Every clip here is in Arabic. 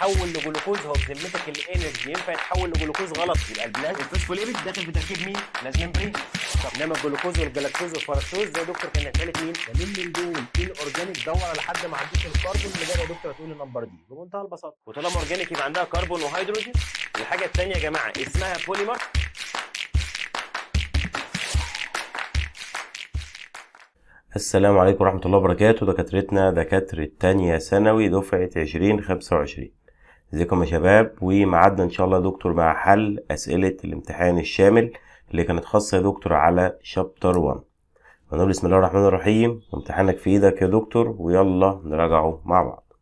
يتحول لجلوكوز، هو بذمتك الانرجي ينفع يتحول لجلوكوز؟ غلط. يبقى الفوسفوليبيد داخل في تركيب مين؟ لازم ممبرين. انما الجلوكوز والجلاكتوز والفركتوز ده يا دكتور كان هيتقال مين؟ مين من دول ان اورجانيك؟ دور لحد ما عندك الكربون اللي جاي يا دكتور هتقول النمبر دي بمنتهى البساطه. وطالما اورجانيك يبقى عندها كربون وهيدروجين. الحاجه الثانيه يا جماعه اسمها بوليمر. السلام عليكم ورحمة الله وبركاته. دكاترتنا دكاترة تانية ثانوي دفعة 2025. ازيكم يا شباب؟ ومعادنا ان شاء الله يا دكتور مع حل اسئلة الامتحان الشامل اللي كانت خاصة يا دكتور على شابتر 1. ونقول بسم الله الرحمن الرحيم، وامتحانك في ايدك يا دكتور، ويلا نراجعه مع بعض.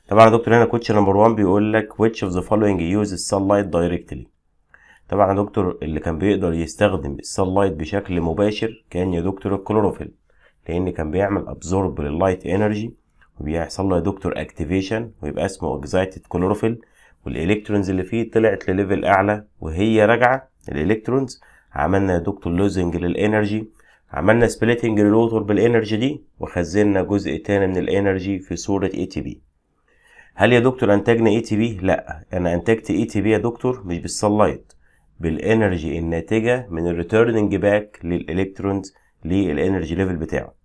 طبعا يا دكتور هنا كوتش نمبر 1 بيقول لك which of the following uses sunlight directly. طبعا يا دكتور اللي كان بيقدر يستخدم السانلايت بشكل مباشر كان يا دكتور الكلوروفيل، لان كان بيعمل ابزورب لللايت انرجي وبيحصل له يا دكتور اكتيفيشن ويبقى اسمه اكزايتد كلوروفيل، والالكترونز اللي فيه طلعت لليفل اعلى وهي راجعه الالكترونز. عملنا يا دكتور لوزنج للانرجي، عملنا سبليتنج للوتر بالانرجي دي، وخزنا جزء تاني من الانرجي في صوره اي تي بي. هل يا دكتور انتجنا اي تي بي؟ لا، انا انتجت اي تي بي يا دكتور مش بالسانلايت، بالانرجي الناتجه من الريتيرنينج باك للالكترونز للانرجي ليفل بتاعه.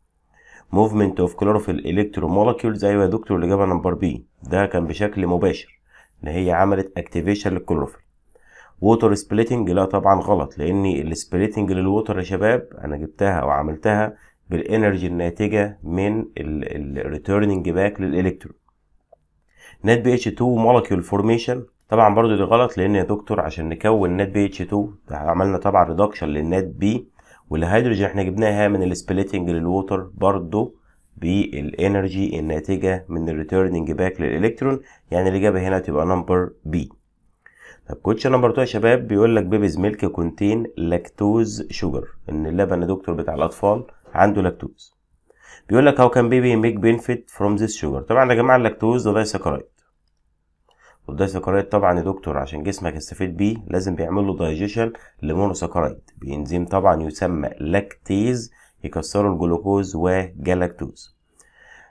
موفمنت اوف كلوروفيل الكترون مولكيولز، ايوه يا دكتور الاجابه نمبر بي، ده كان بشكل مباشر ان هي عملت اكتيفيشن للكلوروفيل. ووتر سبليتنج، لا طبعا غلط، لان السبليتنج للووتر يا شباب انا جبتها او عملتها بالانرجي الناتجه من الريتيرنينج باك للالكترون. نت بي اتش 2 مولكيول فورميشن، طبعا برضو دي غلط، لان يا دكتور عشان نكون نت بي اتش 2 عملنا طبعا ريدكشن للنت بي، والهيدروجين احنا جبناها من السبليتنج للووتر برضو بالانرجي الناتجه من الريتيرنينج باك للالكترون، يعني الاجابه هنا تبقى نمبر بي. طب كوتش نمبر 2 يا شباب بيقول لك بيبيز ميلك كونتين لاكتوز شوجر، ان اللبن يا دكتور بتاع الاطفال عنده لاكتوز. بيقول لك هاو كان بيبي ميك بنفيت فروم ذيس شوجر. طبعا يا جماعه اللاكتوز ده دايسكرايد، والدايسكرايد طبعا يا دكتور عشان جسمك يستفيد بيه لازم بيعمل له دايجيشن لمونوسكرايد بانزيم طبعا يسمى لاكتيز يكسروا الجلوكوز وجلاكتوز.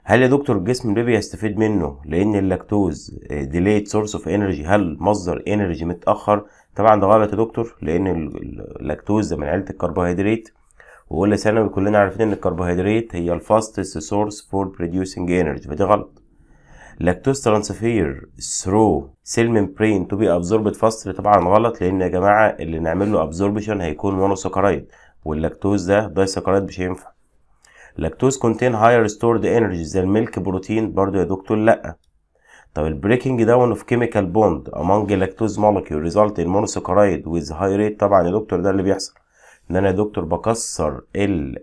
هل يا دكتور الجسم البيبي يستفيد منه لان اللاكتوز ديليد سورس اوف انرجي؟ هل مصدر انرجي متاخر؟ طبعا ده غلط يا دكتور، لان اللاكتوز ده من عيله الكربوهيدرات، واولى ثانوي كلنا عارفين ان الكربوهيدرات هي الفاستست سورس فور بروديوسينج انرجي، فدي غلط. لاكتوز ترانسفير ثرو سيل ممبرين تو بي ابزوربد فاستر، طبعا غلط، لان يا جماعه اللي نعمل له ابزوربشن هيكون مونوسكرايد، واللاكتوز ده دايسكرايد مش هينفع. لاكتوز كونتين هاير ستورد انرجي زي الميلك بروتين، برضو يا دكتور لا. طب البريكنج داون اوف كيميكال بوند امونج لاكتوز مولكيول ريزلت ان مونوسكرايد ويز هاي ريت، طبعا يا دكتور ده اللي بيحصل، ان انا يا دكتور بكسر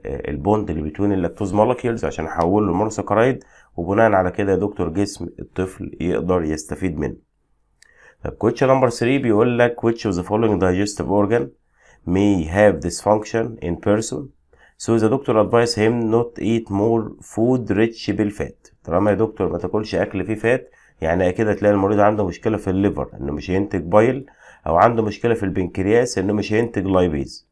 البوند اللي بين اللاكتوز مولكيولز عشان احوله لمونوسكرايد، وبناء على كده يا دكتور جسم الطفل يقدر يستفيد منه. طب كويشن نمبر 3 بيقول لك which of the following digestive organ may have dysfunction in person so the doctor advise him not eat more food rich بالفات. طالما يا دكتور ما تاكلش اكل فيه فات، يعني اكيد هتلاقي المريض عنده مشكله في الليفر انه مش هينتج بايل، او عنده مشكله في البنكرياس انه مش هينتج لايبيز.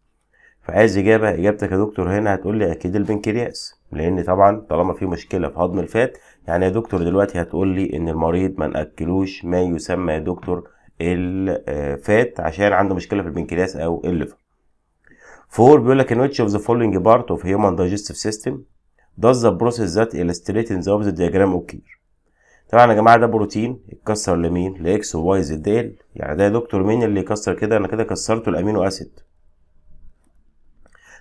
فعايز اجابتك يا دكتور هنا هتقول لي اكيد البنكرياس، لان طبعا طالما في مشكله في هضم الفات، يعني يا دكتور دلوقتي هتقول لي ان المريض ما ناكلوش ما يسمى يا دكتور الفات عشان عنده مشكله في البنكرياس او الليفر. 4 بيقول لك in which of the following part of human digestive system does the process that illustrated in the opposite diagram occur. طبعا يا جماعه ده بروتين اتكسر لمين؟ لاكس وواي زد ال، يعني ده يا دكتور مين اللي يكسر كده؟ انا كده كسرته الامينو اسيد.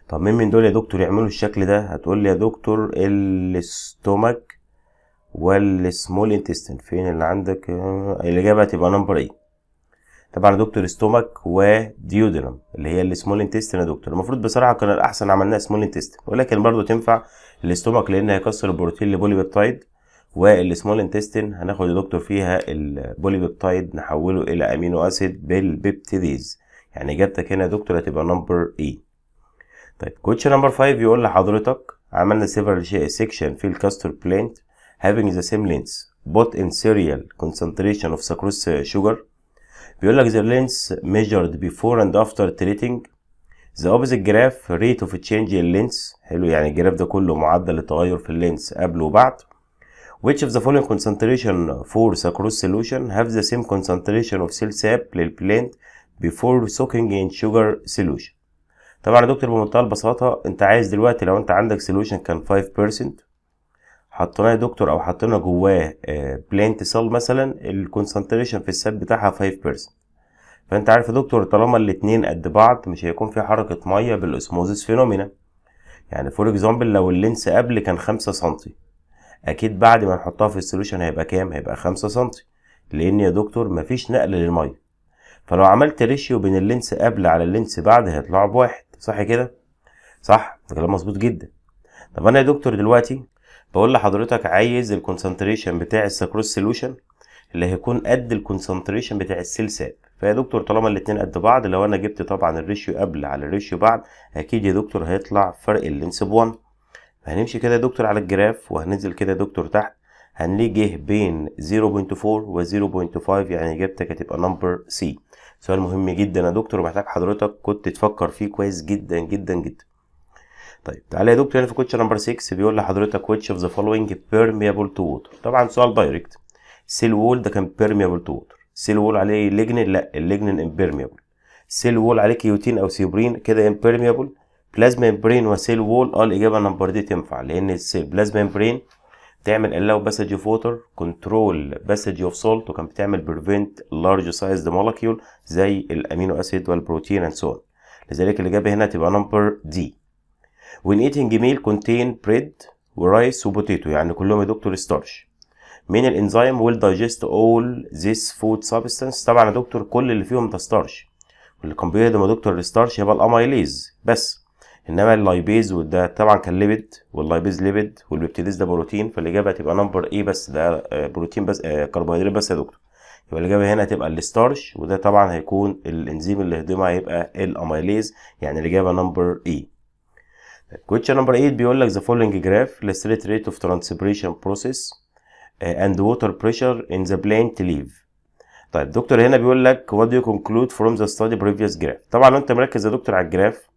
طب مين من دول يا دكتور يعملوا الشكل ده؟ هتقول لي يا دكتور الاستومك والسمول انتستين. فين اللي عندك؟ الاجابه هتبقى نمبر ايه. طبعا يا دكتور استومك وديودنم اللي هي السمول انتستين يا دكتور. المفروض بصراحه كان الاحسن عملناها سمول انتستين، ولكن برضو تنفع الاستومك لان هيكسر البروتين لبولي بيبتايد، والسمول انتستين هناخد يا دكتور فيها البولي بيبتايد نحوله الى امينو اسيد بالبيبتيديز، يعني اجابتك هنا يا دكتور هتبقى نمبر ايه. طيب كويشن نمبر 5 يقول لحضرتك عملنا several section في الكاستر بلانت having the same length both in serial concentration of sucrose sugar. بيقول لك the length measured before and after treating the opposite graph rate of change in length. حلو، يعني الجراف ده كله معدل التغير في اللينس قبل وبعد. which of the following concentration for sucrose solution have the same concentration of cell sap للبلانت before soaking in sugar solution. طبعا يا دكتور بمنتهى البساطة انت عايز دلوقتي لو انت عندك solution كان 5% حطيناه يا دكتور او حطينا جواه بلانت سيل مثلا الكونسنتريشن في الساب بتاعها 5%. فانت عارف يا دكتور طالما الاتنين قد بعض مش هيكون في حركة مية بالاسموزيس فينومينا. يعني فور اكزامبل لو اللينس قبل كان 5 سنتي اكيد بعد ما نحطها في السوليوشن هيبقى كام؟ هيبقى 5 سنتي، لان يا دكتور مفيش نقل للمية. فلو عملت ريشيو بين اللينس قبل على اللينس بعد هيطلعوا بواحد، صح كده؟ صح، ده كلام مظبوط جدا. طب انا يا دكتور دلوقتي بقول لحضرتك عايز الكونسنتريشن بتاع السكروز سوليوشن اللي هيكون قد الكونسنتريشن بتاع السيل ساب. فيا دكتور طالما الاتنين قد بعض لو انا جبت طبعا الريشيو قبل على الريشيو بعد اكيد يا دكتور هيطلع فرق اللينس ب1. هنمشي كده يا دكتور على الجراف وهننزل كده يا دكتور تحت هنلاقي جه بين 0.4 و 0.5 يعني اجابتك هتبقى نمبر سي. سؤال مهم جدا يا دكتور ومحتاج حضرتك كنت تفكر فيه كويس جدا جدا جدا. طيب تعالى يا دكتور هنا في كوتش نمبر 6 بيقول لحضرتك which of the following permeable to water. طبعا سؤال دايركت. سيل وول ده كان permeable to water. سيل وول عليه ليجنين، لا الليجنين impermeable. سيل وول عليه كيوتين او سيبرين كده impermeable. بلازما ممبرين وسيل وول الاجابه نمبر دي تنفع لان السيل بلازما ممبرين بتعمل allow passage of water control passage of salt وكان بتعمل prevent large sized molecule زي الامينو اسيد والبروتين and so on. لذلك الاجابه هنا تبقى نمبر دي. when eating meal contain bread ورايس وبوتيتو يعني كلهم يا دكتور ستارش. من الانزيم will digest all this food substance. طبعا يا دكتور كل اللي فيهم ده ستارش واللي كان بيهضم يا دكتور الستارش يبقى الاميليز بس، انما اللايبيز وده طبعا كان ليبيد واللايبيز ليبيد والبيبتيديز ده بروتين. فالاجابه هتبقى نمبر ايه بس ده بروتين بس كربوهيدرات بس يا دكتور. يبقى الاجابه هنا هتبقى الستارش وده طبعا هيكون الانزيم اللي هيهضمها هيبقى الاميليز يعني الاجابه نمبر ايه. question number 8 بيقول لك the following graph illustrate rate of transpiration process and water pressure in the plant leaf. طيب دكتور هنا بيقول لك what do you conclude from the study previous graph. طبعا لو انت مركز يا دكتور على الجراف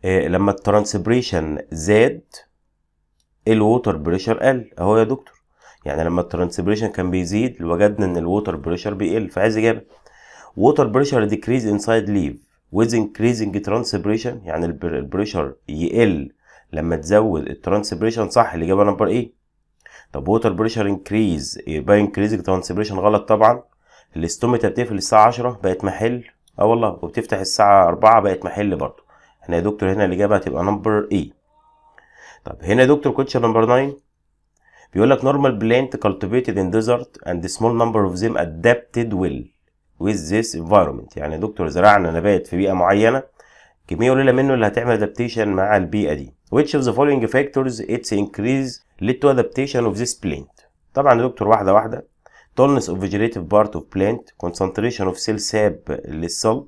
لما الترانسبريشن زاد الووتر بريشر قل اهو يا دكتور. يعني لما الترانسبريشن كان بيزيد وجدنا ان الووتر بريشر بيقل. فعايز اجابه water pressure decrease inside leaf with increasing transpiration يعني البريشر يقل لما تزود الترانسبريشن، صح الاجابه نمبر ايه. طب water pressure increase يبقى increasing transpiration غلط طبعا. الاستوميتا بتقفل الساعه 10 بقت محل والله وبتفتح الساعه 4 بقت محل برضه. احنا يا دكتور هنا الاجابه هتبقى نمبر اي. طب هنا يا دكتور كوتش نمبر 9 بيقول لك normal plant cultivated in desert and small number of them adapted well with this environment. يعني يا دكتور زرعنا نبات في بيئه معينه كميه قليله منه اللي هتعمل adaptation مع البيئه دي. which of the following factors its increase led to adaptation of this plant. طبعا يا دكتور واحده واحده. tallness of vegetative part of plant concentration of cell sap للصل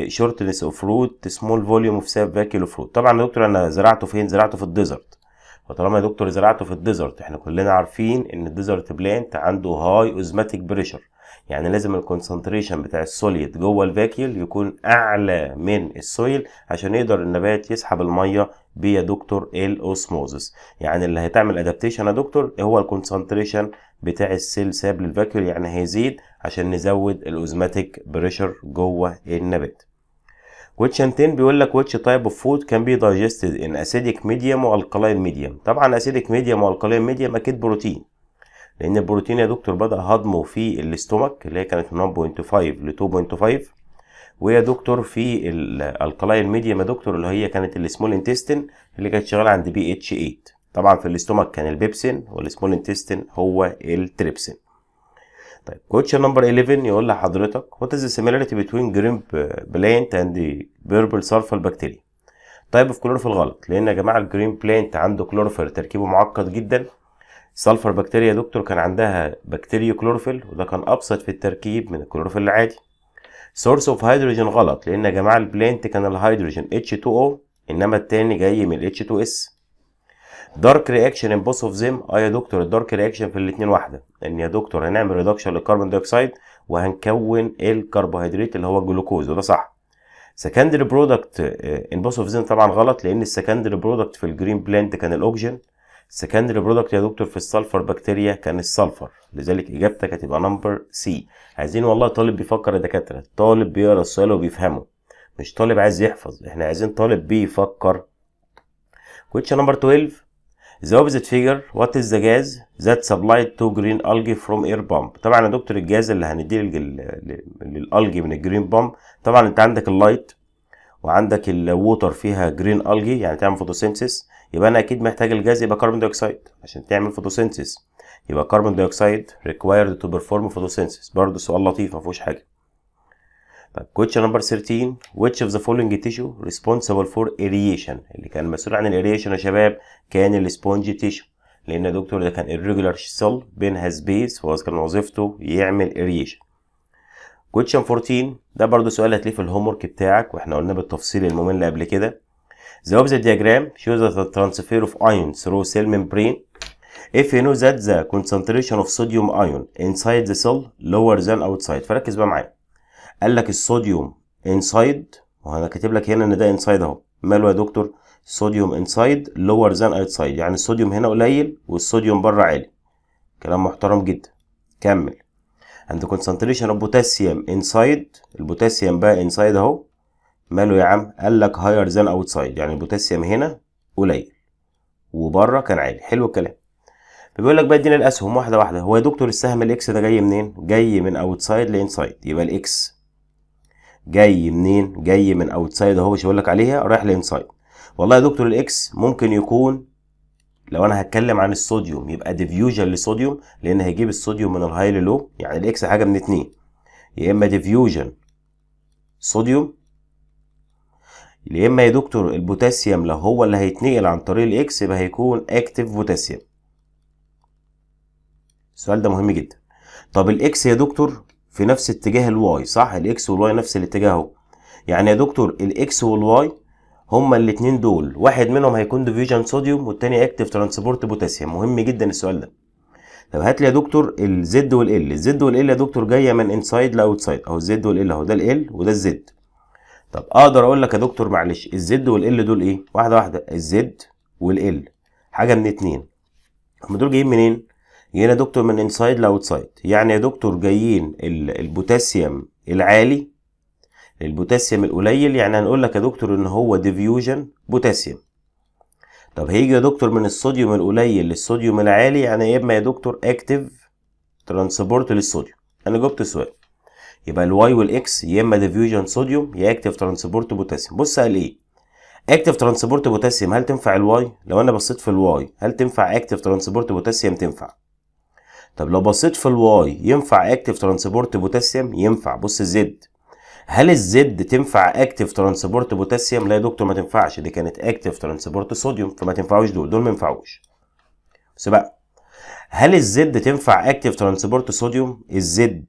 shortness of root small volume of sap vacuole of root. طبعا يا دكتور انا زرعته فين؟ زرعته في الديزرت. وطالما يا دكتور زرعته في الديزرت احنا كلنا عارفين ان الديزرت بلانت عنده هاي اوزماتيك بريشر يعني لازم الكونسنتريشن بتاع السوليد جوه الفاكيول يكون اعلى من السويل عشان يقدر النبات يسحب الميه بيا دكتور الاوسموزس. يعني اللي هتعمل ادابتيشن يا دكتور هو الكونسنتريشن بتاع السيل ساب للفاكيول يعني هيزيد عشان نزود الاوزماتيك بريشر جوه النبات. question 10 بيقول لك which type of food can be digested in acidic medium و alkaline medium. طبعا acidic medium و alkaline medium اكيد بروتين لان البروتين يا دكتور بدأ هضمه في الاستومك اللي هي كانت من 1.5 ل 2.5 ويا دكتور في الالكالاين ميديم يا دكتور اللي هي كانت السمول انتستين اللي كانت شغاله عند بي اتش 8. طبعا في الاستومك كان البيبسين والسمول انتستين هو التريبسين. طيب question number 11 يقول لحضرتك what is the similarity between green plant and the purple sulfur bacteria. طيب في كلوروفيل غلط لان يا جماعه الجرين بلانت عنده كلوروفيل تركيبه معقد جدا. سلفر بكتيريا يا دكتور كان عندها بكتيريا كلوروفيل وده كان ابسط في التركيب من الكلوروفيل العادي. سورس اوف هيدروجين غلط لان يا جماعه البلانت كان الهيدروجين H2O انما التاني جاي من H2S. دارك رياكشن ان بوث اوف ذيم يا دكتور الدارك رياكشن في الاثنين واحده ان يا دكتور هنعمل ريدكشن للكربون دايوكسيد وهنكون الكربوهيدرات اللي هو الجلوكوز وده صح. سكندري برودكت ان بوث اوف ذيم طبعا غلط لان السكندري برودكت في الجرين بلانت كان الاوكسجين. السكندري برودكت يا دكتور في السلفر بكتيريا كان السلفر، لذلك اجابتك هتبقى نمبر سي. عايزين والله طالب بيفكر يا دكاتره، طالب بيقرا السؤال وبيفهمه، مش طالب عايز يحفظ، احنا عايزين طالب بيفكر. question number 12 the opposite figure what is the gas that supplied to green algae from air pump. طبعا يا دكتور الجاز اللي هنديه للالجي من الجرين بامب، طبعا انت عندك اللايت وعندك الووتر فيها جرين الجي يعني تعمل فوتوسينثيس، يبقى انا اكيد محتاج الجاز يبقى كربون دايوكسيد عشان تعمل فوتوسينثيس، يبقى كربون دايوكسيد required to perform photosynthesis. برضه سؤال لطيف ما فيهوش حاجه. طيب question number 13 which of the following tissue responsible for aeration. اللي كان مسؤول عن الايريشن يا شباب كان السبونج تيشو، لان يا دكتور ده كان irregular cell بينها سبيس، فهو كان وظيفته يعمل ايريشن. question 14 ده برضه سؤال هتلاقيه في الهوم ورك بتاعك واحنا قلنا بالتفصيل الممل قبل كده. the opposite diagram shows the transfer of ion through cell membrane if you know that the concentration of sodium ion inside the cell lower than outside. فركز بقى معايا، قال لك الصوديوم inside، وأنا كاتب لك هنا إن ده inside أهو، ماله يا دكتور؟ صوديوم inside lower than outside، يعني الصوديوم هنا قليل والصوديوم بره عالي. كلام محترم جدا. كمل. عند concentration of potassium inside، البوتاسيوم بقى inside أهو، ماله يا عم؟ قال لك higher than outside، يعني البوتاسيوم هنا قليل وبره كان عالي. حلو الكلام. بيقول لك بقى ادينا الاسهم واحده واحده. هو يا دكتور السهم الاكس ده جاي منين؟ جاي من اوتسايد لانسايد، يبقى الاكس جاي منين؟ جاي من اوتسايد اهو، مش هقول لك عليها، رايح لانسايد. والله يا دكتور الاكس ممكن يكون، لو انا هتكلم عن الصوديوم يبقى ديفيوجن للصوديوم، لان هيجيب الصوديوم من الهاي للو، يعني الاكس حاجه من اتنين، يا اما ديفيوجن صوديوم، يا اما يا دكتور البوتاسيوم لو هو اللي هيتنقل عن طريق الاكس يبقى هيكون اكتيف بوتاسيوم. السؤال ده مهم جدا. طب الاكس يا دكتور في نفس اتجاه الواي، صح؟ الاكس والواي نفس الاتجاه اهو، يعني يا دكتور الاكس والواي هما الاتنين دول واحد منهم هيكون ديفيوجن صوديوم والتاني اكتيف ترانسبورت بوتاسيوم. مهم جدا السؤال ده. طب هات لي يا دكتور الزد والال. الزد والال يا دكتور جايه من انسايد لاوتسايد اهو، الزد والال اهو، ده ال وده الزد. طب اقدر اقول لك يا دكتور معلش الزد والال دول ايه؟ واحده واحده. الزد والال حاجه من اتنين، هما دول جايين منين؟ جايين يا دكتور من انسايد لاوتسايد، يعني يا دكتور جايين البوتاسيوم العالي البوتاسيوم القليل، يعني هنقول لك يا دكتور ان هو ديفيوجن بوتاسيوم. طب هيجي يا دكتور من الصوديوم القليل للصوديوم العالي، يعني يا اما يا دكتور اكتيف ترانسبورت للصوديوم. انا جبت السؤال، يبقى الواي والاكس يا اما ديفيوجن صوديوم يا اكتيف ترانسبورت بوتاسيوم. بص قال ايه؟ اكتيف ترانسبورت بوتاسيوم هل تنفع الواي؟ لو انا بصيت في الواي هل تنفع اكتيف ترانسبورت بوتاسيوم؟ تنفع. طب لو بصيت في الواي ينفع اكتيف ترانسبورت بوتاسيوم؟ ينفع. بص الزد، هل الزد تنفع اكتيف ترانسبورت بوتاسيوم؟ لا يا دكتور ما تنفعش، دي كانت اكتيف ترانسبورت صوديوم، فما تنفعوش دول ما ينفعوش. بس بقى هل الزد تنفع اكتيف ترانسبورت صوديوم؟ الزد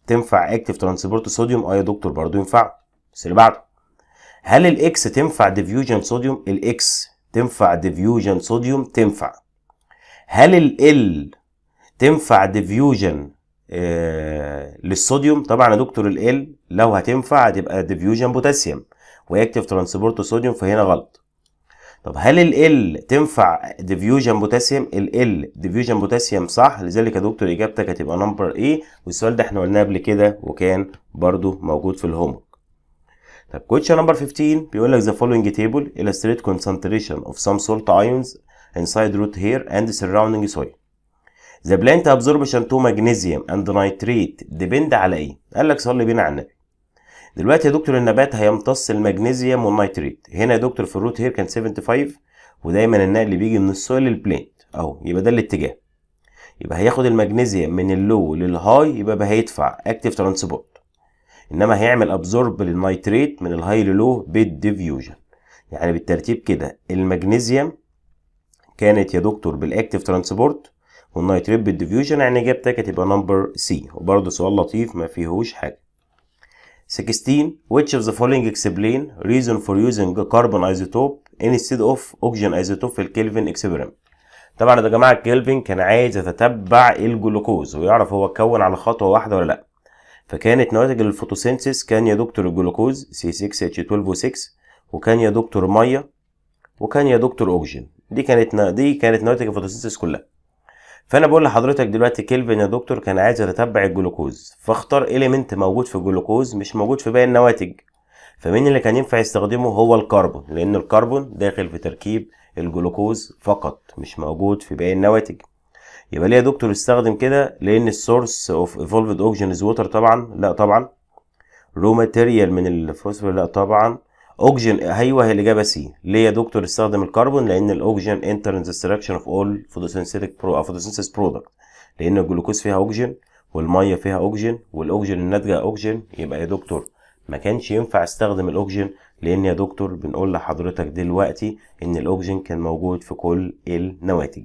تنفع اكتيف ترانسبورت صوديوم؟ اه يا دكتور برضه ينفع. بس اللي بعده، هل الاكس تنفع ديفيوجن صوديوم؟ الاكس تنفع ديفيوجن صوديوم؟ تنفع. هل ال تنفع ديفيوجن للصوديوم؟ طبعا يا دكتور ال لو هتنفع هتبقى ديفيوجن بوتاسيوم ويكتف ترانسبورت صوديوم، فهنا غلط. طب هل ال تنفع ديفيوجن بوتاسيوم؟ ال ديفيوجن بوتاسيوم صح، لذلك يا دكتور اجابتك هتبقى نمبر ايه، والسؤال ده احنا قلناه قبل كده وكان برضو موجود في الهوم. طب question number 15 بيقول لك the following table illustrate concentration of some salt ions inside root hair and surrounding soil. The plant absorption to magnesium and nitrate depend على ايه؟ قال لك صلي بينا على النبي. دلوقتي يا دكتور النبات هيمتص المغنيسيوم والنيتريت، هنا يا دكتور في الروت هير كان 75، ودايما النقل بيجي من السويل للبلانت اهو، يبقى ده الاتجاه. يبقى هياخد المغنيسيوم من اللو للهاي، يبقى هيدفع اكتيف ترانسبورت، انما هيعمل ابزورب للنيتريت من الهاي للو بالديفيوجن. يعني بالترتيب كده المغنيسيوم كانت يا دكتور بالاكتيف ترانسبورت والنيتريت بالديفيوجن، يعني اجابتك هتبقى نمبر سي. وبرده سؤال لطيف ما فيهوش حاجه. 16 which of the following explain reason for using carbon isotope instead of oxygen isotope في الكلفن experiment. طبعا يا جماعه الكلفن كان عايز يتتبع الجلوكوز ويعرف هو اتكون على خطوه واحده ولا لا، فكانت نواتج الفوتوسينثيس كان يا دكتور الجلوكوز C6H12O6، وكان يا دكتور ميه، وكان يا دكتور اوكسجين. دي كانت نواتج الفوتوسينثيسيس كلها. فانا بقول لحضرتك دلوقتي كيلفن يا دكتور كان عايز يتتبع الجلوكوز، فاختار اليمنت موجود في الجلوكوز مش موجود في باقي النواتج. فمين اللي كان ينفع يستخدمه؟ هو الكربون، لان الكربون داخل في تركيب الجلوكوز فقط مش موجود في باقي النواتج. يبقى ليه يا دكتور استخدم كده؟ لان السورس اوف ايفولفد اوكسجين از ووتر طبعا، لا طبعا. رو ماتيريال من الفوسفور، لا طبعا. اوكسجين، ايوه هي الاجابه سي. ليه يا دكتور استخدم الكربون؟ لان الاوكسجين انتر ان ذا ستراكشر اوف اول فوتوسينثيسيس برودكت، لان الجلوكوز فيها اوكسجين والميه فيها اوكسجين والاوكسجين الناتجه اوكسجين. يبقى يا دكتور ما كانش ينفع استخدم الاوكسجين، لان يا دكتور بنقول لحضرتك دلوقتي ان الاوكسجين كان موجود في كل النواتج.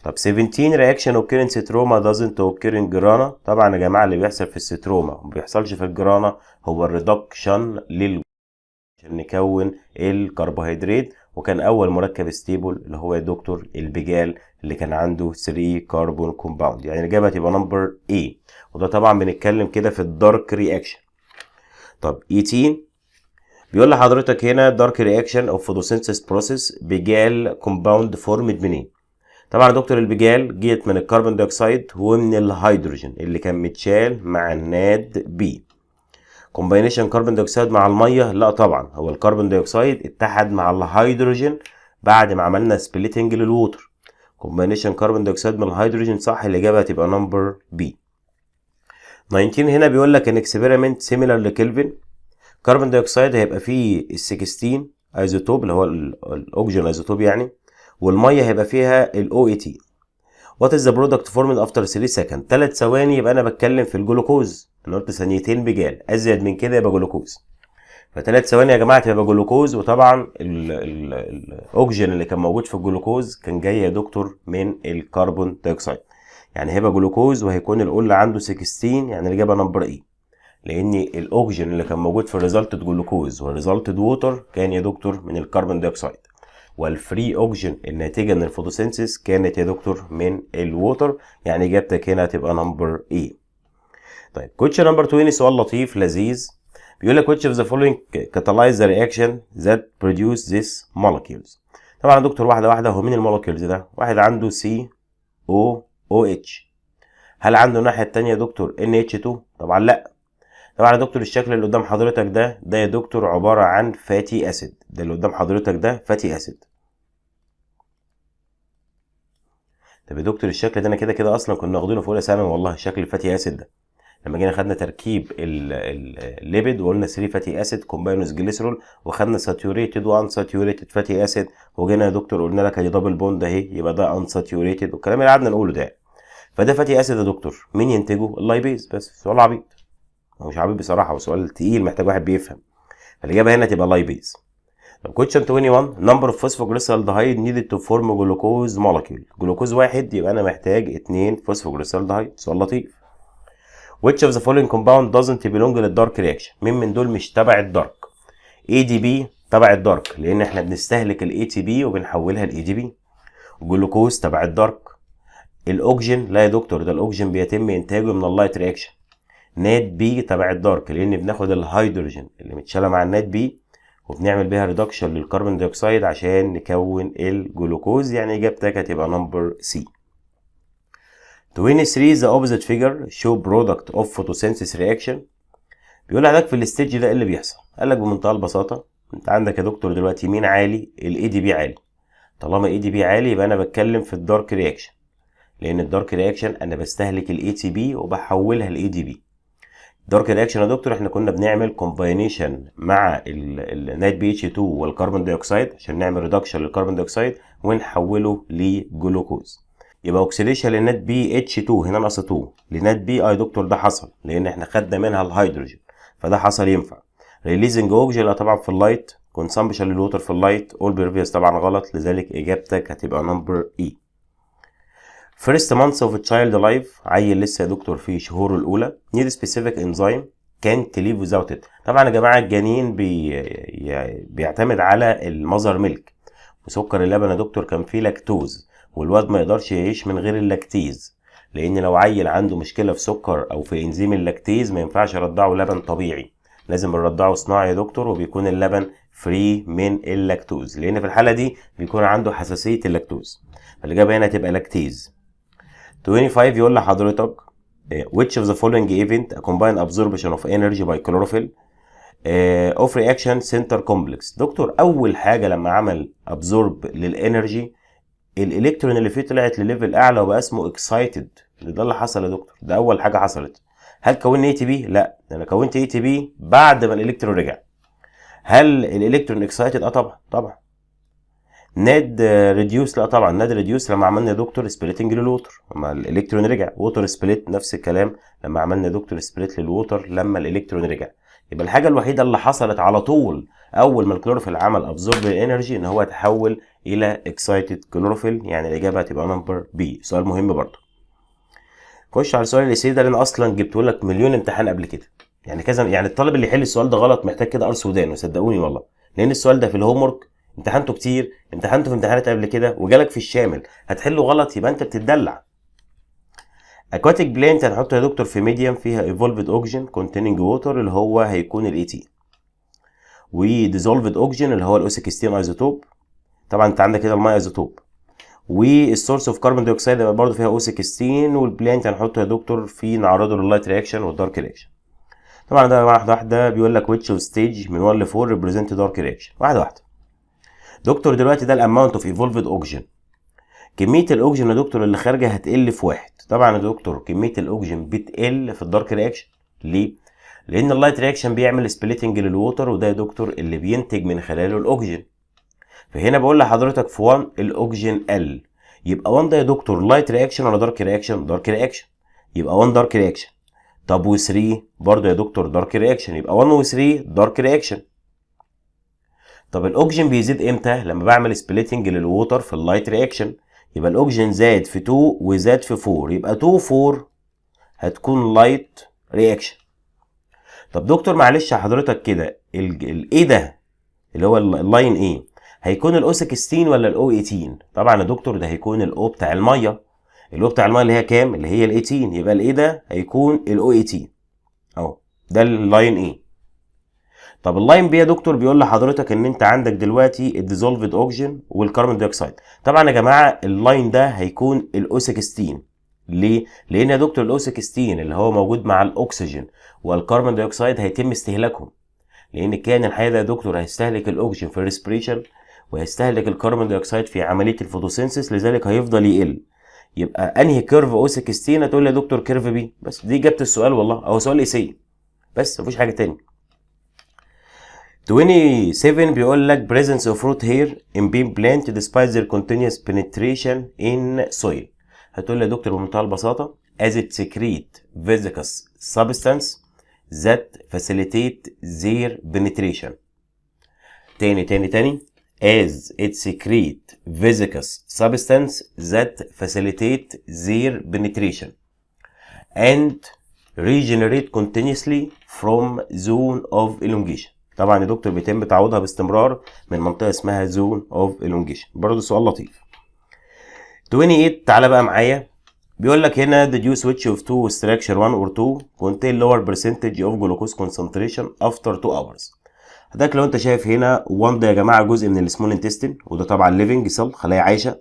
طب 17 reaction occur in citroma doesn't occur in grana. طبعا يا جماعه اللي بيحصل في الستروما ما بيحصلش في الجرانا، هو الريدكشن عشان نكون الكربوهيدرات. وكان اول مركب ستيبل اللي هو يا دكتور البيجال اللي كان عنده 3 كربون كومباوند، يعني الاجابه هتبقى نمبر A. وده طبعا بنتكلم كده في الدارك رياكشن. طب 18 بيقول لحضرتك هنا دارك رياكشن اوف فوتوسينثيسيس بروسيس بيجال كومباوند فورمد منين؟ طبعا يا دكتور البيجال جيت من الكربون دايوكسيد ومن الهيدروجين اللي كان متشال مع الناد بي. كومباينيشن كربون دايوكسيد مع الميه؟ لا طبعا، هو الكربون دايوكسيد اتحد مع الهيدروجين بعد ما عملنا سبليتنج للووتر. كومباينيشن كربون دايوكسيد من الهيدروجين صح، الاجابه هتبقى نمبر بي. 19 هنا بيقول لك ان اكسبيرمنت سيميلر لكلفن. كربون دايوكسيد هيبقى فيه ال 16 ايزوتوب اللي هو الاوكسجين ايزوتوب يعني، والميه هيبقى فيها ال OET. وات از ذا برودكت فورمد افتر 3 سكند. 3 ثواني يبقى انا بتكلم في الجلوكوز، انا قلت ثانيتين بيجال، ازيد من كده يبقى جلوكوز. ف3 ثواني يا جماعه تبقى جلوكوز. وطبعا الاوكسجين اللي كان موجود في الجلوكوز كان جاي يا دكتور من الكربون دايوكسيد، يعني هيبقى جلوكوز وهيكون القله عنده 16، يعني الاجابه نمبر اي. لان الاوكسجين اللي كان موجود في الريزلتد جلوكوز والريزلتد ووتر كان يا دكتور من الكربون دايوكسيد، والفري اوكسجين الناتجه من الفوتوسينثيس كانت يا دكتور من الووتر، يعني اجابتك هنا هتبقى نمبر اي. طيب كويشن نمبر 20 سؤال لطيف لذيذ، بيقول لك which of the following catalyze the reaction that produce these molecules. طبعا يا دكتور واحده واحده، هو مين المولكيولز ده؟ واحد عنده COOH، هل عنده الناحيه الثانيه يا دكتور NH2؟ طبعا لا. طبعا يا دكتور الشكل اللي قدام حضرتك ده يا دكتور عباره عن فاتي اسيد، ده اللي قدام حضرتك ده فاتي اسيد. طب يا دكتور الشكل ده انا كده كده اصلا كنا واخدينه في اولى ثانوي والله، شكل الفاتي اسيد ده لما جينا خدنا تركيب الليبيد وقلنا 3 فاتي اسيد كومباينوس جليسرول، وخدنا ساتيوريتد وان ساتيوريتد فاتي اسيد، وجينا يا دكتور قلنا لك ادي دبل بوند اهي يبقى ده ان ساتيوريتد، والكلام اللي قعدنا نقوله ده. فده فاتي اسيد يا دكتور، مين ينتجه؟ اللايبيز. بس سؤال عبيط، هو مش عبيط بصراحه، هو سؤال تقيل محتاج واحد بيفهم. فالاجابه هنا تبقى لايبيز. طب كويشن 21 نمبر اوف فوسفوجليسالدهايد نيدد تو فورم جلوكوز مولكيول. جلوكوز واحد يبقى انا محتاج 2 فوسفوجليسالدهايد. سؤال لطيف. which of the following compound doesn't belong للدارك رياكشن؟ مين من دول مش تبع الدارك؟ ADP تبع الدارك لان احنا بنستهلك ال ATP وبنحولها ل ADP. جلوكوز تبع الدارك. الاوكسجين لا يا دكتور، ده الاوكسجين بيتم انتاجه من اللايت رياكشن. نات بي تبع الدارك لان بناخد الهيدروجين اللي متشاله مع النات بي وبنعمل بيها ريدكشن للكربون دايوكسيد عشان نكون الجلوكوز، يعني اجابتك هتبقى نمبر سي. 23 the opposite figure show product of photosynthesis reaction. بيقول لك في الستيج ده ايه اللي بيحصل؟ قال لك بمنتهى البساطه، انت عندك يا دكتور دلوقتي مين عالي؟ الاي دي بي عالي. طالما اي دي بي عالي يبقى انا بتكلم في الدارك رياكشن، لان الدارك رياكشن انا بستهلك الاي تي بي وبحولها لاي دي بي. دارك رياكشن يا دكتور احنا كنا بنعمل كومباينيشن مع النات بي اتش 2 والكربون دايوكسيد عشان نعمل ريدكشن للكربون دايوكسيد ونحوله لجلوكوز. يبقى اوكسيديشن للنات بي اتش 2 هنا ناقص 2 لنات بي يا دكتور ده حصل لان احنا خدنا منها الهيدروجين فده حصل ينفع. ريليزنج اوكسجين لا طبعا في اللايت. كونسامبشن للوتر في اللايت. اول بريفيوس طبعا غلط، لذلك اجابتك هتبقى نمبر اي. First months of a child life، عيل لسه يا دكتور في شهوره الاولى. need specific enzyme can't live without it. طبعا يا جماعه الجنين بيعتمد على المذر ميلك، وسكر اللبن يا دكتور كان فيه لاكتوز، والواد ما يقدرش يعيش من غير اللاكتيز، لان لو عيل عنده مشكله في سكر او في انزيم اللاكتيز ما ينفعش يرضعه لبن طبيعي، لازم نرضعه صناعي يا دكتور، وبيكون اللبن فري من اللاكتوز، لان في الحاله دي بيكون عنده حساسيه اللاكتوز. فالاجابه هنا هتبقى لاكتيز. 25 يقول لحضرتك which of the following event a combined absorption of energy by chlorophyll of reaction center complex. دكتور اول حاجه لما عمل absorb للانرجي الالكترون اللي فيه طلعت لليفل اعلى وبقى اسمه اكسايتد. ده اللي حصل يا دكتور، ده اول حاجه حصلت. هل كونت اي تي بي؟ لا، انا كونت اي تي بي بعد ما الالكترون رجع. هل الالكترون اكسايتد؟ طبعا. ناد ريديوس؟ لا طبعا. ناد ريديوس لما عملنا يا دكتور سبليتنج للوتر لما الالكترون رجع. ووتر سبليت نفس الكلام لما عملنا يا دكتور سبليت للوتر لما الالكترون رجع. يبقى الحاجه الوحيده اللي حصلت على طول اول ما الكلوروفيل عمل ابزورب الانرجي ان هو تحول الى اكسايتد كلوروفيل. يعني الاجابه هتبقى نمبر بي. سؤال مهم برضه. خش على السؤال اللي ده اللي انا اصلا جبته لك مليون امتحان قبل كده، يعني كذا. يعني الطالب اللي يحل السؤال ده غلط محتاج كده قرص ودان، وصدقوني والله، لان السؤال ده في الهوم ورك امتحنته كتير، امتحنته في امتحانات قبل كده وجالك في الشامل، هتحله غلط يبقى انت بتتدلع. اكواتيك بلانت هنحطه يا دكتور في ميديم فيها ايفولفد اوكسجين كونتيننج ووتر اللي هو هيكون الاي تي، وديزولفد اوكسجين اللي هو الاو 16 ايزوتوب. طبعا انت عندك كده الماء ايزوتوب، والسورس اوف كربون دايوكسيد يبقى برضه فيها او 16. والبلانت هنحطه يا دكتور في نعرضه لللايت رياكشن والدارك رياكشن. طبعا ده واحده بيقول لك which of stage من 1 ل 4 represent dark reaction. واحده دكتور. دلوقتي ده الاماونت اوف ايفولفد اوكسجين، كميه الاوكسجين يا دكتور اللي خارجه هتقل في واحد. طبعا يا دكتور كميه الاوكسجين بتقل في الدارك رياكشن. ليه؟ لان اللايت رياكشن بيعمل سبليتنج للووتر، وده يا دكتور اللي بينتج من خلاله الاوكسجين. فهنا بقول لحضرتك في 1 الاوكسجين قل، يبقى 1 ده يا دكتور لايت رياكشن ولا دارك رياكشن؟ دارك رياكشن، يبقى 1 دارك رياكشن. طب و3 برضه يا دكتور دارك رياكشن، يبقى 1 و3 دارك رياكشن. طب الاوكسجين بيزيد امتى؟ لما بعمل سبليتنج للووتر في اللايت رياكشن. يبقى الاوكسجين زاد في 2 وزاد في 4، يبقى 2 4 هتكون لايت رياكشن. طب دكتور معلش حضرتك كده الايه ده اللي هو اللاين ايه هيكون الاو 16 ولا الاو 18؟ طبعا يا دكتور ده هيكون الاو بتاع الميه. الاو بتاع الميه اللي هي كام؟ اللي هي ال 18. يبقى الايه ده هيكون الاو 18 اهو، ده اللاين ايه. طب اللاين بي يا دكتور بيقول لحضرتك ان انت عندك دلوقتي الديزولفد اوكسجين والكربون دايوكسيد. طبعا يا جماعه اللاين ده هيكون الاو 16. ليه؟ لان يا دكتور الاو 16 اللي هو موجود مع الاكسجين والكربون دايوكسيد هيتم استهلاكهم، لان الكائن الحي ده يا دكتور هيستهلك الاكسجين في الريسبريشن وهيستهلك الكربون دايوكسيد في عمليه الفوتوسينثيس، لذلك هيفضل يقل. يبقى انهي كيرف او 16؟ هتقول لي يا دكتور كيرف بي. بس دي اجابه السؤال والله، هو سؤال ايسي بس مفيش حاجه تاني. 27 بيقول لك presence of root hair in bean plant despite their continuous penetration in soil. هتقول لي يا دكتور بمنتهى البساطه as it secrete viscous substance that facilitate their penetration. تاني as it secrete viscous substance that facilitate their penetration and regenerate continuously from zone of elongation. طبعا يا دكتور بيتم تعويضها باستمرار من منطقه اسمها زون اوف elongation. برضه سؤال لطيف. 28 تعالى بقى معايا، بيقول لك هنا the juice which of two structure 1 or 2 contain lower percentage of glucose concentration after 2 hours. حضرتك لو انت شايف هنا 1 ده يا جماعه جزء من السمول انتستين، وده طبعا living cell خلايا عايشه.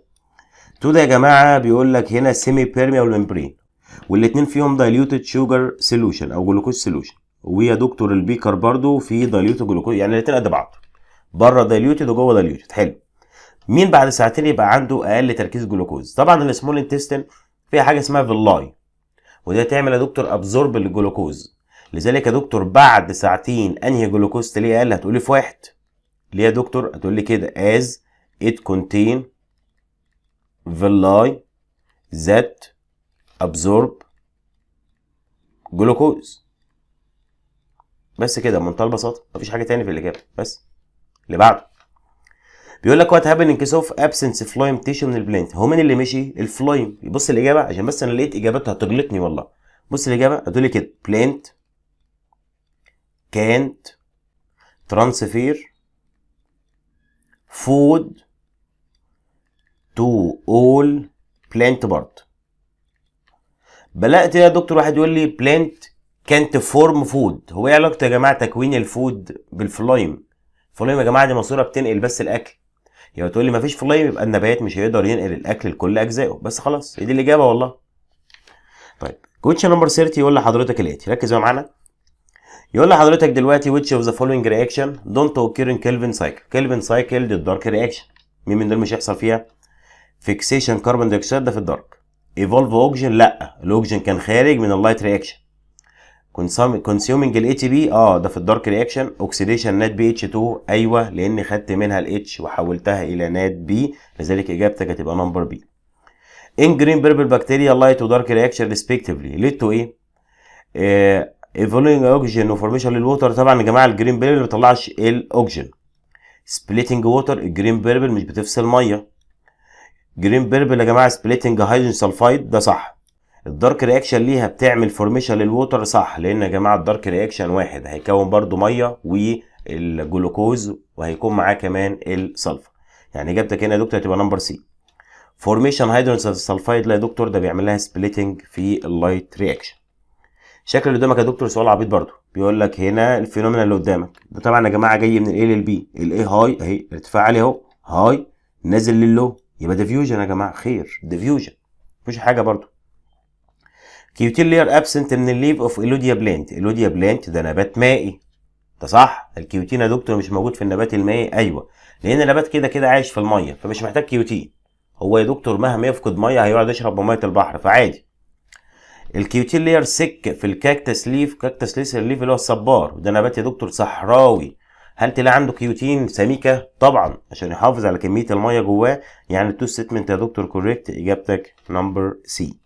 2 ده يا جماعه بيقول لك هنا semi permeable membrane، والاثنين فيهم diluted sugar solution او جلوكوز solution. ويا دكتور البيكر برضو في diluted جلوكوز، يعني الاثنين قد بعض، بره diluted وجوه diluted. حلو. مين بعد ساعتين يبقى عنده اقل تركيز جلوكوز؟ طبعا السمول انتستين فيها حاجه اسمها فيلاي، وده تعمل يا دكتور ابزورب للجلوكوز. لذلك يا دكتور بعد ساعتين انهي جلوكوز تلاقيه اقل؟ هتقولي في 1. ليه يا دكتور؟ هتقولي كده as it contain villi that absorb جلوكوز. بس كده بمنتهى البساطه، مفيش حاجه تاني في الاجابه. بس اللي بعده بيقول لك وات هابن ان كيس اوف ابسنس فلويم تيشو من البلانت. هو مين اللي مشي؟ الفلويم. بص الاجابه عشان بس انا لقيت اجابتها هتغلطني والله. بص الاجابه هتقول لي كده بلانت كانت ترانسفير فود تو اول بلانت بارت. بلقت يا دكتور واحد يقول لي بلانت كانت فورم فود. هو ايه علاقه يا جماعه تكوين الفود بالفلويم؟ فلايم يا جماعه دي ماسوره بتنقل بس الاكل. يبقى تقول لي مفيش فلايم يبقى النبات مش هيقدر ينقل الاكل لكل اجزائه. بس خلاص دي الاجابه والله. طيب كويشن نمبر 30 يقول لحضرتك الاتي، ركز بقى معانا. يقول لحضرتك دلوقتي which of the following reaction don't occur in Kelvin cycle. Kelvin cycle دي الدارك رياكشن. مين من دول مش هيحصل فيها؟ فيكسيشن كربون دايوكسيد ده في الدارك. ايفولف اوكسجين لا، الاوكسجين كان خارج من اللايت رياكشن. كونسيومينج الاي تي بي ده في الدارك رياكشن. اوكسيديشن نات بي اتش 2 ايوه لاني خدت منها الاتش وحولتها الى نات بي، لذلك اجابتك هتبقى نمبر بي. ان جرين بيربل بكتيريا لايت ودارك رياكشن ريسبكتيفلي ليد تو ايه؟ ايفولوينج اوكسجين وفورميشن للووتر. طبعا يا جماعه الجرين بيربل ما بيطلعش الاوكسجين. سبليتنج ووتر، الجرين بيربل مش بتفصل ميه. جرين بيربل يا جماعه سبليتنج هيدروجين سلفايد ده صح. الدارك رياكشن ليها بتعمل فورميشن للووتر صح، لان يا جماعه الدارك رياكشن واحد هيكون برضو ميه والجلوكوز وهيكون معاه كمان السلفر. يعني اجابتك هنا يا دكتور هتبقى نمبر سي. فورميشن هيدروجين سلفايد لا يا دكتور ده بيعمل لها سبليتنج في اللايت رياكشن. الشكل اللي قدامك يا دكتور سؤال عبيط برضو، بيقول لك هنا الفينومينا اللي قدامك ده طبعا يا جماعه جاي من الاي للبي. الاي هاي اهي ارتفاع عليه اهو هاي نازل للو، يبقى ديفيوجن يا جماعه. خير ديفيوجن مفيش حاجه برضو. كيوتين لير ابسنت من الليف اوف ايلوديا بلانت. ايلوديا بلانت ده نبات مائي ده صح. الكيوتين يا دكتور مش موجود في النبات المائي ايوه، لان النبات كده كده عايش في الميه فمش محتاج كيوتين. هو يا دكتور مهما يفقد ميه هيقعد يشرب بميه البحر فعادي. الكيوتين لير سك في الكاكتس ليف. كاكتس ليف الليف اللي هو الصبار ده نبات يا دكتور صحراوي. هل تلاقي عنده كيوتين سميكه؟ طبعا عشان يحافظ على كميه الميه جواه. يعني التو ستيتمنت يا دكتور كوريكت، اجابتك نمبر سي.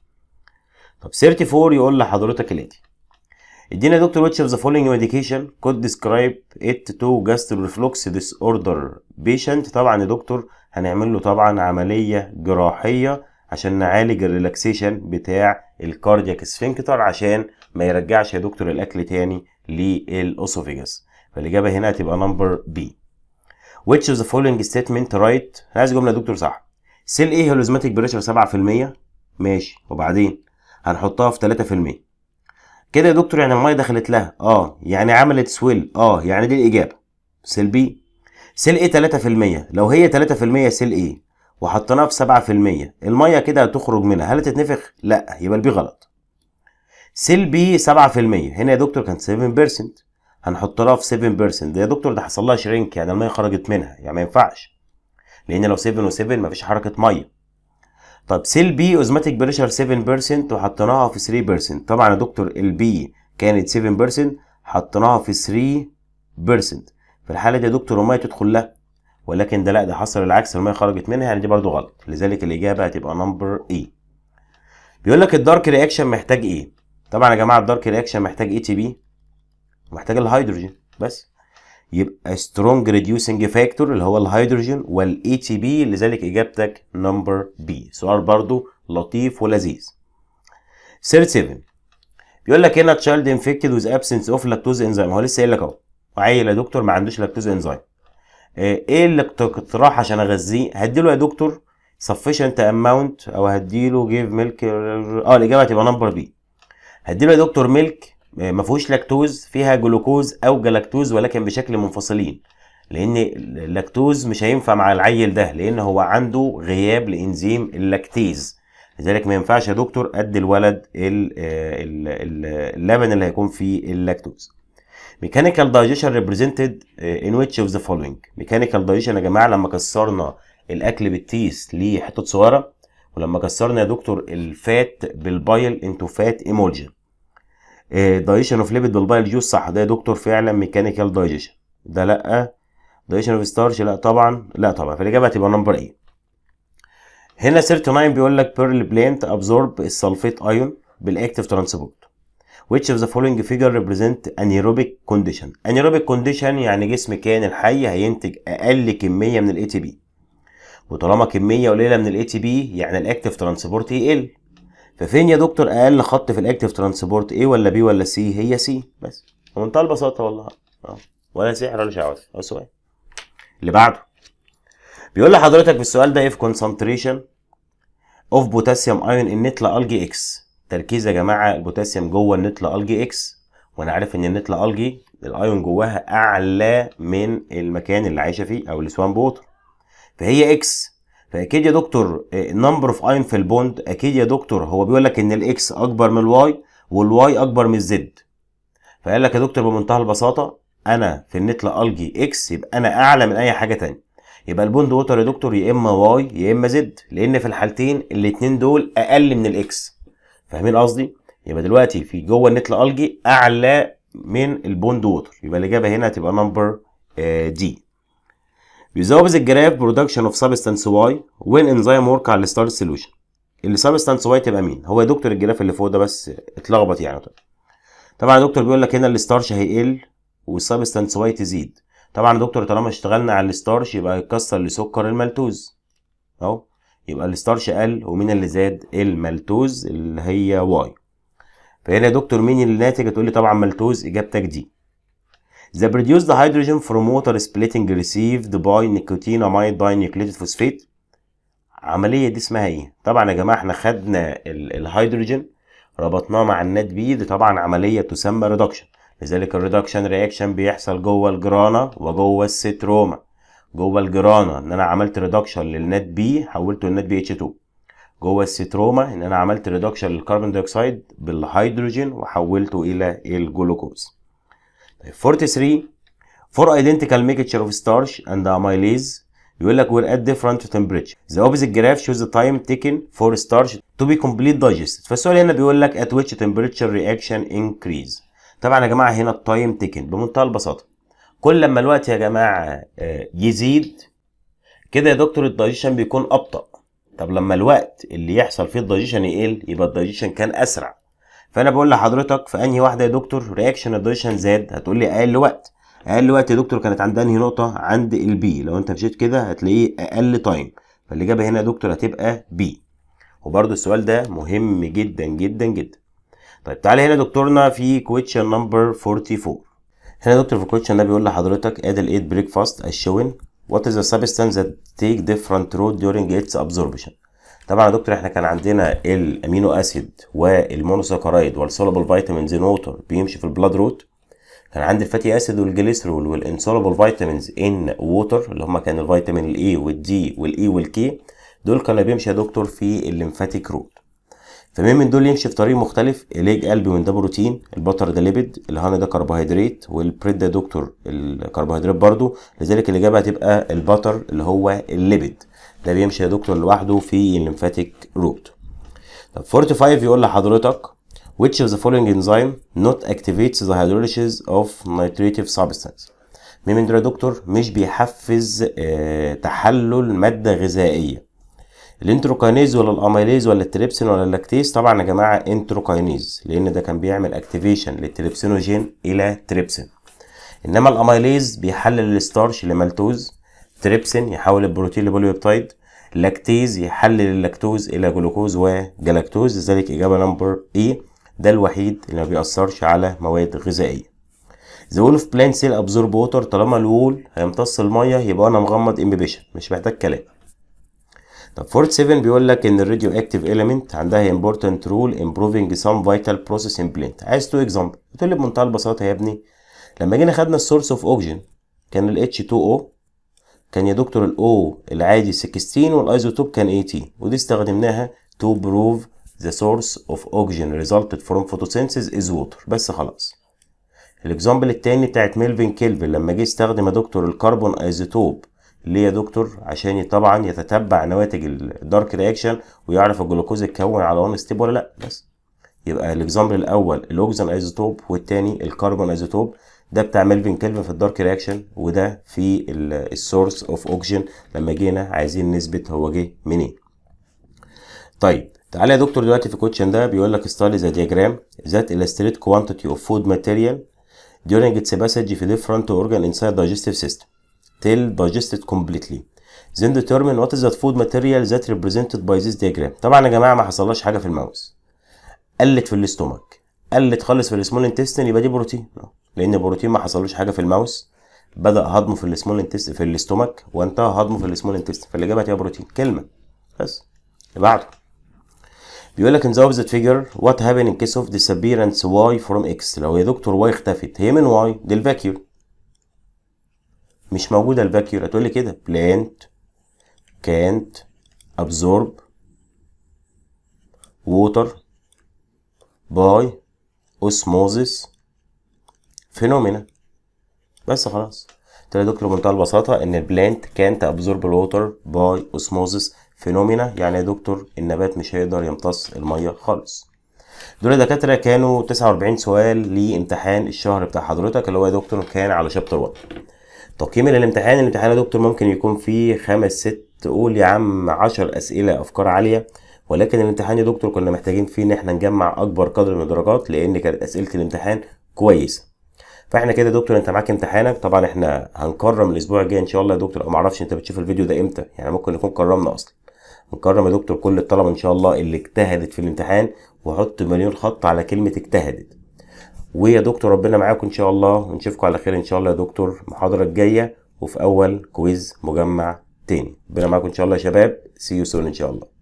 طب 34 يقول لحضرتك الاتي، ادينا يا دكتور which of the following medication could describe it to gastroreflux disorder patient. طبعا يا دكتور هنعمل له طبعا عمليه جراحيه عشان نعالج الريلاكسيشن بتاع الكاردياك سفنكتر عشان ما يرجعش يا دكتور الاكل تاني للاسوفيجاس. فالاجابه هنا هتبقى نمبر بي. which of the following statement right. عايز جمله يا دكتور صح. سيل ايه هيلوزماتيك بريشر 7%. ماشي وبعدين هنحطها في 3% كده يا دكتور. يعني الميه دخلت لها يعني عملت سويل يعني دي الاجابه. سيل بي. سيل ايه 3%. لو هي 3% سيل ايه وحطيناها في 7% الميه كده هتخرج منها، هل تتنفخ؟ لا، يبقى البي غلط. سيل بي 7% هنا يا دكتور كانت 7%، هنحط لها في 7%. ده يا دكتور ده حصل لها شرينك يعني الميه خرجت منها، يعني ما ينفعش لان لو 7 و7 مفيش حركه ميه. طب سيل بي اوزماتيك بريشر 7% وحطيناها في 3%. طبعا يا دكتور البي كانت 7% حطيناها في 3%. في الحاله دي يا دكتور الميه تدخل لها، ولكن ده لا، ده حصل العكس الميه خرجت منها، يعني دي برضو غلط. لذلك الاجابه هتبقى نمبر اي. بيقول لك الدارك رياكشن محتاج ايه؟ طبعا يا جماعه الدارك رياكشن محتاج اي تي بي ومحتاج الهيدروجين بس، يبقى سترونج ريديوسنج فاكتور اللي هو الهيدروجين والاي تي بي. لذلك اجابتك نمبر بي. سؤال برضو لطيف ولذيذ. 37 بيقول لك هنا تشايلد انفكتد ويز ابسنس اوف لاكتوز انزيم. هو لسه قايل لك اهو عيل يا دكتور ما عندوش لاكتوز انزيم. ايه اللي اقتراح عشان اغذيه؟ هديله يا دكتور sufficient amount او هديله give milk. الاجابه هتبقى نمبر بي. هديله يا دكتور ميلك ما فيهوش لاكتوز، فيها جلوكوز او جلاكتوز ولكن بشكل منفصلين، لان اللاكتوز مش هينفع مع العيل ده لان هو عنده غياب لانزيم اللاكتيز. لذلك ما ينفعش يا دكتور ادي الولد اللبن اللي هيكون فيه اللاكتوز. ميكانيكال دايجيشن ريبريزنتد ان ويتش اوف ذا فولوينج. ميكانيكال دايجيشن يا جماعه لما كسرنا الاكل بالتيس لحتت صغيره، ولما كسرنا يا دكتور الفات بالبايل انتو فات ايمولجن. دايجيشن اوف ليبيد بالبايل جوز صح، ده يا دكتور فعلا ميكانيكال دايجيشن. ده لا. دايجيشن اوف ستارش لا طبعا، لا طبعا. فالاجابه هتبقى نمبر ايه. هنا 39 بيقول لك بيرل بلانت ابزورب السلفيت ايون بالاكتيف ترانسبورت. which of the following figure represent anaerobic condition. anaerobic condition يعني جسم كائن الحي هينتج اقل كميه من الاي تي بي، وطالما كميه قليله من الاي تي بي يعني الاكتيف ترانسبورت يقل. ففين يا دكتور اقل خط في الاكتيف ترانسبورت، ايه ولا بي ولا سي؟ هي سي بس، بمنتهى البساطه والله. ولا سحر ولا شعوذه. السؤال اللي بعده بيقول لحضرتك في السؤال ده if concentration of potassium ion in نتلا الجي اكس. تركيز يا جماعه البوتاسيوم جوه النتلا الجي اكس وانا عارف ان النتلا الجي الايون جواها اعلى من المكان اللي عايشه فيه او السوامب ووتر، فهي اكس. فاكيد يا دكتور نمبر اوف ايون في البوند، اكيد يا دكتور هو بيقول لك ان الاكس اكبر من الواي والواي اكبر من الزد. فقال لك يا دكتور بمنتهى البساطه انا في النتلا الجي اكس، يبقى انا اعلى من اي حاجه تانية. يبقى البوند ووتر يا دكتور يا اما واي يا اما زد، لان في الحالتين الاتنين دول اقل من الاكس. فاهمين قصدي؟ يبقى دلوقتي في جوه النتلا الجي اعلى من البوند ووتر، يبقى الاجابه هنا هتبقى نمبر دي. بيزود الجراف برودكشن اوف سبستانس واي وين انزيم ورك على الستارش سوليوشن. السبستانس واي تبقى مين؟ هو يا دكتور الجراف اللي فوق ده بس اتلخبط يعني. طبعا يا دكتور بيقول لك هنا الستارش هيقل والسبستانس واي تزيد. طبعا يا دكتور طالما اشتغلنا على الستارش يبقى هيتكسر لسكر المالتوز اهو، يبقى الستارش قل ومين اللي زاد؟ المالتوز اللي هي واي. فهنا يا دكتور مين الناتج؟ هتقول لي طبعا مالتوز، اجابتك دي. The produced hydrogen from water splitting received by nicotinamide dinucleated phosphate. عملية دي اسمها ايه؟ طبعا يا جماعة احنا خدنا الهيدروجين ربطناه مع النات بي، دي طبعا عملية تسمى ريدكشن. لذلك الريدكشن رياكشن بيحصل جوه الجرانا وجوه الستروما. جوه الجرانا ان انا عملت ريدكشن للنات بي حولته لنات بي اتش 2. جوه الستروما ان انا عملت ريدكشن للكربون دايوكسيد بالهيدروجين وحولته الى الجلوكوز. 43 for identical mixture of starch and amylase بيقول لك we're at different temperature. The opposite graph shows the time taken for starch to be complete digested. فالسؤال هنا بيقول لك at which temperature reaction increase. طبعا يا جماعه هنا التايم تيكن بمنتهى البساطه، كل لما الوقت يا جماعه يزيد كده يا دكتور الدايجيشن بيكون ابطا. طب لما الوقت اللي يحصل فيه الدايجيشن يقل يبقى الدايجيشن كان اسرع. فانا بقول لحضرتك في انهي واحده يا دكتور رياكشن الدايجيشن زاد؟ هتقول لي اقل وقت. اقل وقت يا دكتور كانت عند انهي نقطه؟ عند البي. لو انت مشيت كده هتلاقيه اقل تايم، فالاجابه هنا يا دكتور هتبقى بي. وبرده السؤال ده مهم جدا جدا جدا. طيب تعالى هنا دكتورنا في كويشن نمبر 44. هنا دكتور في الكويشن ده بيقول لحضرتك ادي الايت بريكفاست as shown what is the substance that take different route during its absorption. طبعا يا دكتور احنا كان عندنا الامينو اسيد والمونوساكرايد والسولوبل فيتامينز ان ووتر بيمشي في البلاد روت. كان عندي الفاتي اسيد والجليسرول والانسولوبل فيتامينز ان ووتر اللي هم كان الفيتامين الاي والدي والاي والكي، دول كانوا بيمشي يا دكتور في الليمفاتيك روت. فمين من دول يمشي في طريق مختلف؟ الايج البومين ده بروتين، البطر ده ليبيد، الهاني ده كربوهيدرات، والبريد ده دكتور الكربوهيدرات برضو. لذلك الاجابه هتبقى البطر اللي هو الليبيد، ده بيمشي يا دكتور لوحده في الليمفاتيك روت. طب 45 يقول لحضرتك which of the following enzyme not activates the hydrolysis of nitrative substance. مين من دول يا دكتور مش بيحفز تحلل ماده غذائيه؟ الانتروكاينيز ولا الاميليز ولا التريبسين ولا اللاكتيز؟ طبعا يا جماعه انتروكاينيز، لان ده كان بيعمل اكتيفيشن للتريبسينوجين الى تريبسين. انما الاميليز بيحلل الستارش لمالتوز، تريبسين يحول البروتين لبوليبيبتايد، لاكتيز يحلل اللاكتوز الى جلوكوز وجلاكتوز. لذلك اجابه نمبر اي، ده الوحيد اللي ما بيأثرش على مواد غذائيه. The wall of plant cell absorb water. طالما الوول هيمتص الميه يبقى انا مغمض امبيبيشن، مش محتاج كلام. طب 47 بيقول لك ان الراديو اكتيف element عندها important role improving some vital process in plant. عايز تو اكزامبل؟ بتقول لي بمنتهى البساطه يا ابني لما جينا خدنا السورس اوف اوكسجين كان ال H2O، كان يا دكتور ال O العادي 16 والايزوتوب كان 18، ودي استخدمناها to prove the source of oxygen resulted from photosynthesis is water بس خلاص. الاكزامبل التاني بتاعت ميلفين كيلفن لما جه استخدم يا دكتور الكربون ايزوتوب ليه يا دكتور؟ عشان طبعا يتتبع نواتج الدارك رياكشن ويعرف الجلوكوز اتكون على وان ستيب ولا لا بس. يبقى الاكزامبل الاول الاوكسجين ايزوتوب والتاني الكربون ايزوتوب، ده بتاع ميلفين كيلفن في الدارك رياكشن وده في السورس اوف اوكسجين لما جينا عايزين نثبت هو جه منين. طيب تعالى يا دكتور دلوقتي في الكوتشن ده بيقول لك study the diagram that illustrate quantity of food material during its passage في different organ inside digestive system till digested completely. Then determine what is that food material that represented by this diagram. طبعا يا جماعه ما حصلهاش حاجه في الماوس، قلت في الاستومك، قلت خالص في السمول انتستين، يبقى دي بروتين، لان البروتين ما حصلوش حاجه في الماوس، بدا هضمه في السمول انتستين في الاستومك وانتهى هضمه في السمول انتستين، فالاجابه هتبقى بروتين كلمه بس. اللي بعده بيقول لك in the opposite figure what happened in case of disappearance y from x. لو يا دكتور y اختفت، هي من y دي الفاكيور، مش موجودة الفاكيور، هتقولي كده plant can't absorb water by osmosis phenomena. بس خلاص. قلت له يا دكتور بمنتهى البساطة إن البلانت كانت absorb الووتر باي osmosis phenomena، يعني يا دكتور النبات مش هيقدر يمتص المية خالص. دول يا دكاترة كانوا 49 سؤال لامتحان الشهر بتاع حضرتك اللي هو يا دكتور كان على شابتر 1. تقييم الامتحان يا دكتور ممكن يكون فيه 5 6 قول يا عم 10 أسئلة أفكار عالية، ولكن الامتحان يا دكتور كنا محتاجين فيه إن احنا نجمع أكبر قدر من الدرجات لأن كانت أسئلة الامتحان كويسة. فاحنا كده يا دكتور انت معاك امتحانك. طبعا احنا هنكرم الاسبوع الجاي ان شاء الله يا دكتور، او معرفش انت بتشوف الفيديو ده امتى، يعني ممكن نكون كرمنا اصلا. هنكرم يا دكتور كل الطلبه ان شاء الله اللي اجتهدت في الامتحان، وحط مليون خط على كلمه اجتهدت. ويا دكتور ربنا معاكم ان شاء الله، ونشوفكم على خير ان شاء الله يا دكتور المحاضره الجايه وفي اول كويز مجمع تاني. ربنا معاكم ان شاء الله يا شباب. سي يو سون ان شاء الله.